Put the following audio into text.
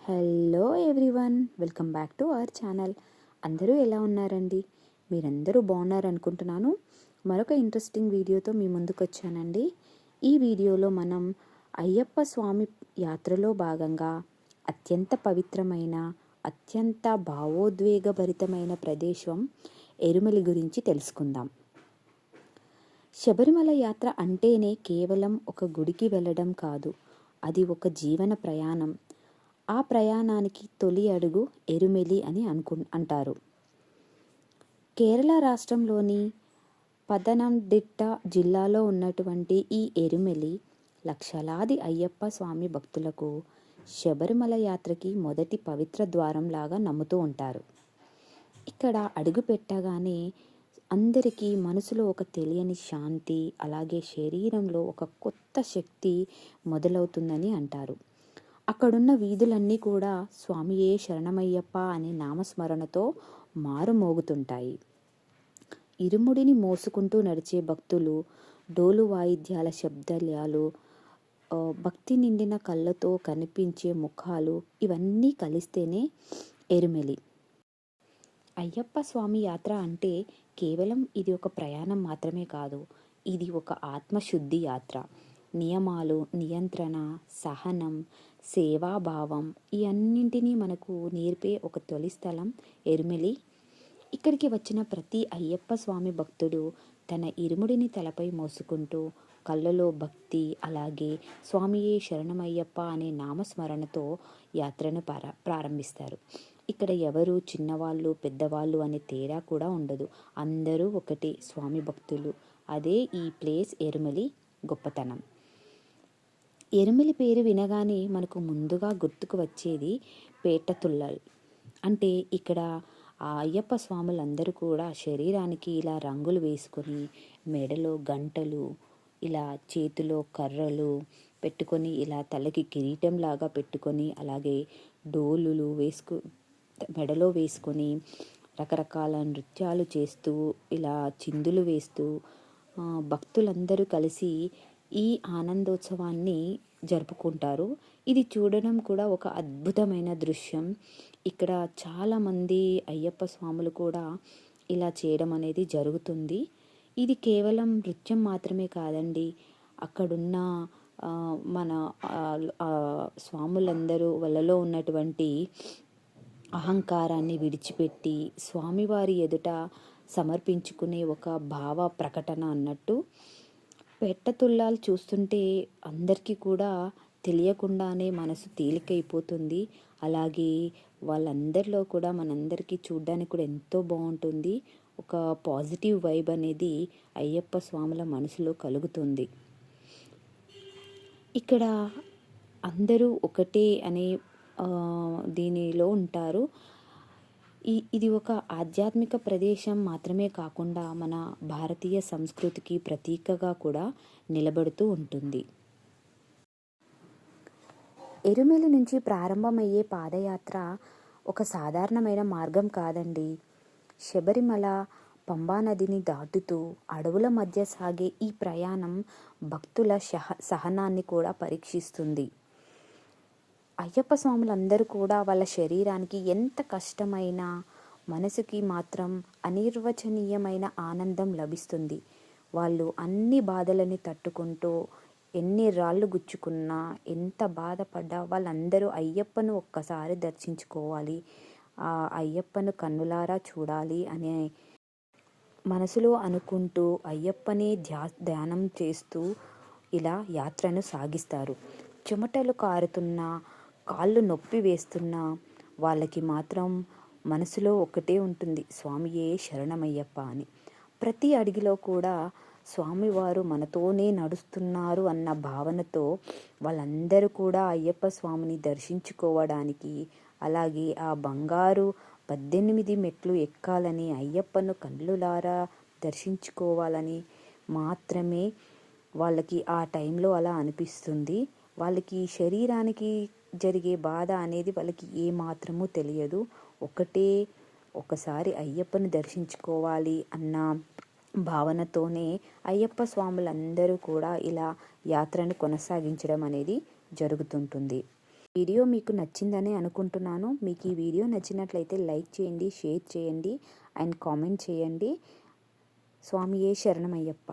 Hello everyone, welcome back to our channel. అందరూ ఎలా ఉన్నారండి? మీరందరూ బాగున్నారనుకుంటున్నాను. మరొక ఇంట్రెస్టింగ్ వీడియోతో మీ ముందుకు వచ్చానండి. ఈ వీడియోలో మనం అయ్యప్ప స్వామి యాత్రలో భాగంగా అత్యంత పవిత్రమైన, అత్యంత భావోద్వేగభరితమైన ప్రదేశం ఎరుమెలి గురించి తెలుసుకుందాం. శబరిమల యాత్ర అంటేనే కేవలం ఒక గుడికి వెళ్ళడం కాదు, అది ఒక జీవన ప్రయాణం. ఆ ప్రయాణానికి తొలి అడుగు ఎరుమెలి అని అంటారు. కేరళ రాష్ట్రంలోని పతనంతిట్ట జిల్లాలో ఉన్నటువంటి ఈ ఎరుమెలి లక్షలాది అయ్యప్ప స్వామి భక్తులకు శబరిమల యాత్రకి మొదటి పవిత్ర ద్వారం లాగా నమ్ముతూ ఉంటారు. ఇక్కడ అడుగు పెట్టగానే అందరికీ మనసులో ఒక తెలియని శాంతి, అలాగే శరీరంలో ఒక కొత్త శక్తి మొదలవుతుందని అంటారు. అక్కడున్న వీధులన్నీ కూడా స్వామియే శరణమయ్యప్ప అనే నామస్మరణతో మారుమోగుతుంటాయి. ఇరుముడిని మోసుకుంటూ నడిచే భక్తులు, డోలు వాయిద్యాల శబ్దాలు, భక్తి నిండిన కళ్ళతో కనిపించే ముఖాలు, ఇవన్నీ కలిస్తేనే ఎరుమెలి. అయ్యప్ప స్వామి యాత్ర అంటే కేవలం ఇది ఒక ప్రయాణం మాత్రమే కాదు, ఇది ఒక ఆత్మశుద్ధి యాత్ర. నియమాలు, నియంత్రణ, సహనం, సేవాభావం, ఈ అన్నింటినీ మనకు నేర్పే ఒక తొలి స్థలం ఎరుమెలి. ఇక్కడికి వచ్చిన ప్రతి అయ్యప్ప స్వామి భక్తుడు తన ఇరుముడిని తలపై మోసుకుంటూ కళ్ళలో భక్తి, అలాగే స్వామియే శరణమయ్యప్ప అనే నామస్మరణతో యాత్రను ప్రారంభిస్తారు. ఇక్కడ ఎవరు చిన్నవాళ్ళు పెద్దవాళ్ళు అనే తేడా కూడా ఉండదు, అందరూ ఒకటే స్వామి భక్తులు. అదే ఈ ప్లేస్ ఎరుమెలి గొప్పతనం. ఎరుమెలి పేరు వినగానే మనకు ముందుగా గుర్తుకు వచ్చేది పేటతుళ్ళల్. అంటే ఇక్కడ ఆ అయ్యప్ప స్వాములందరూ కూడా శరీరానికి ఇలా రంగులు వేసుకొని, మెడలో గంటలు, ఇలా చేతిలో కర్రలు పెట్టుకొని, ఇలా తలకి కిరీటంలాగా పెట్టుకొని, అలాగే డోలులు మెడలో వేసుకొని రకరకాల నృత్యాలు చేస్తూ, ఇలా చిందులు వేస్తూ భక్తులందరూ కలిసి ఈ ఆనందోత్సవాన్ని జరుపుకుంటారు. ఇది చూడడం కూడా ఒక అద్భుతమైన దృశ్యం. ఇక్కడ చాలామంది అయ్యప్ప స్వాములు కూడా ఇలా చేయడం అనేది జరుగుతుంది. ఇది కేవలం నృత్యం మాత్రమే కాదండి, అక్కడున్న మన స్వాములందరూ వాళ్ళలో ఉన్నటువంటి అహంకారాన్ని విడిచిపెట్టి స్వామివారి ఎదుట సమర్పించుకునే ఒక భావ ప్రకటన అన్నట్టు. పెట్టతుల్లాలు చూస్తుంటే అందరికీ కూడా తెలియకుండానే మనసు తేలికైపోతుంది. అలాగే వాళ్ళందరిలో కూడా మనందరికీ చూడ్డానికి కూడా ఎంతో బాగుంటుంది. ఒక పాజిటివ్ వైబ్ అనేది అయ్యప్ప స్వాముల మనసులో కలుగుతుంది. ఇక్కడ అందరూ ఒకటే అనే దీనిలో ఉంటారు. ఇది ఒక ఆధ్యాత్మిక ప్రదేశం మాత్రమే కాకుండా మన భారతీయ సంస్కృతికి ప్రతీకగా కూడా నిలబడుతూ ఉంటుంది. ఎరుమెలి నుంచి ప్రారంభమయ్యే పాదయాత్ర ఒక సాధారణమైన మార్గం కాదండి. శబరిమల, పంబా నదిని దాటుతూ అడవుల మధ్య సాగే ఈ ప్రయాణం భక్తుల సహనాన్ని కూడా పరీక్షిస్తుంది. అయ్యప్ప స్వాములందరూ కూడా వాళ్ళ శరీరానికి ఎంత కష్టమైనా మనసుకి మాత్రం అనిర్వచనీయమైన ఆనందం లభిస్తుంది. వాళ్ళు అన్ని బాధలని తట్టుకుంటూ, ఎన్ని రాళ్ళు గుచ్చుకున్నా, ఎంత బాధపడ్డా వాళ్ళందరూ అయ్యప్పను ఒక్కసారి దర్శించుకోవాలి, ఆ అయ్యప్పను కన్నులారా చూడాలి అనే మనసులో అనుకుంటూ అయ్యప్పనే ధ్యానం చేస్తూ ఇలా యాత్రను సాగిస్తారు. చెమటలు కారుతున్నా, కాళ్ళు నొప్పి వేస్తున్నా వాళ్ళకి మాత్రం మనసులో ఒకటే ఉంటుంది, స్వామియే శరణమయ్యప్ప అని. ప్రతి అడుగులో కూడా స్వామివారు మనతోనే నడుస్తున్నారు అన్న భావనతో వాళ్ళందరూ కూడా అయ్యప్ప స్వామిని దర్శించుకోవడానికి, అలాగే ఆ బంగారు 18 మెట్లు ఎక్కాలని, అయ్యప్పను కళ్ళులారా దర్శించుకోవాలని మాత్రమే వాళ్ళకి ఆ టైంలో అలా అనిపిస్తుంది. వాళ్ళకి శరీరానికి జరిగే బాధ అనేది వాళ్ళకి ఏమాత్రమూ తెలియదు. ఒకసారి అయ్యప్పని దర్శించుకోవాలి అన్న భావనతోనే అయ్యప్ప స్వాములందరూ కూడా ఇలా యాత్రను కొనసాగించడం అనేది జరుగుతుంటుంది. వీడియో మీకు నచ్చిందని అనుకుంటున్నాను. మీకు ఈ వీడియో నచ్చినట్లయితే లైక్ చేయండి, షేర్ చేయండి అండ్ కామెంట్ చేయండి. స్వామియే శరణమయ్యప్ప.